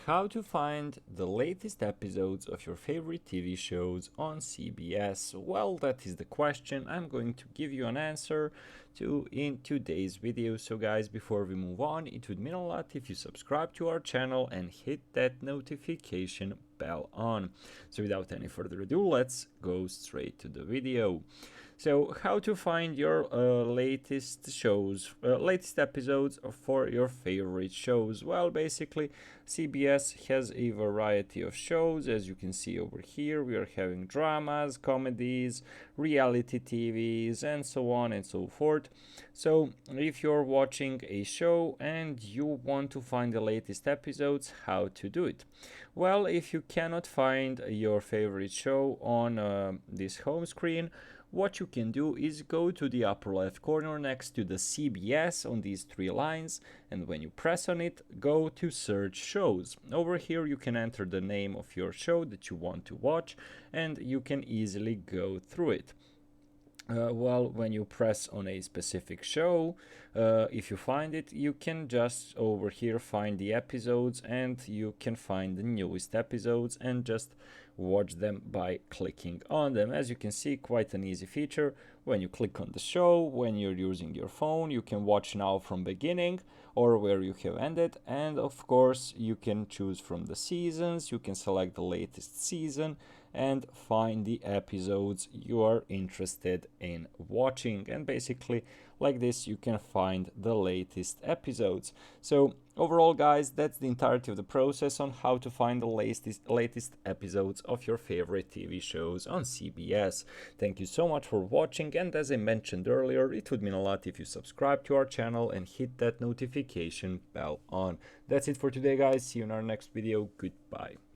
how to find the latest episodes of your favorite TV shows on CBS. Well, that is the question. I'm going to give you an answer to in today's video. So guys, before we move on, it would mean a lot if you subscribe to our channel and hit that notification bell on. So without any further ado, let's go straight to the video. So how to find your latest episodes for your favorite shows? Well, basically CBS has a variety of shows. As you can see over here, we are having dramas, comedies, reality TVs, and so on and so forth. So if you're watching a show and you want to find the latest episodes, how to do it? Well, if you cannot find your favorite show on this home screen, what you can do is go to the upper left corner next to the CBS on these three lines, and when you press on it, go to search shows. Over here you can enter the name of your show that you want to watch, and you can easily go through it. Well, when you press on a specific show, if you find it, you can just over here find the episodes, and you can find the newest episodes and just watch them by clicking on them. As you can see, quite an easy feature. When you click on the show, when you're using your phone, you can watch now from beginning or where you have ended, and of course you can choose from the seasons. You can select the latest season and find the episodes you are interested in watching, and basically like this you can find the latest episodes. So overall guys, that's the entirety of the process on how to find the latest episodes of your favorite TV shows on CBS. Thank you so much for watching, and as I mentioned earlier, it would mean a lot if you subscribe to our channel and hit that notification bell on. That's it for today guys, see you in our next video, goodbye.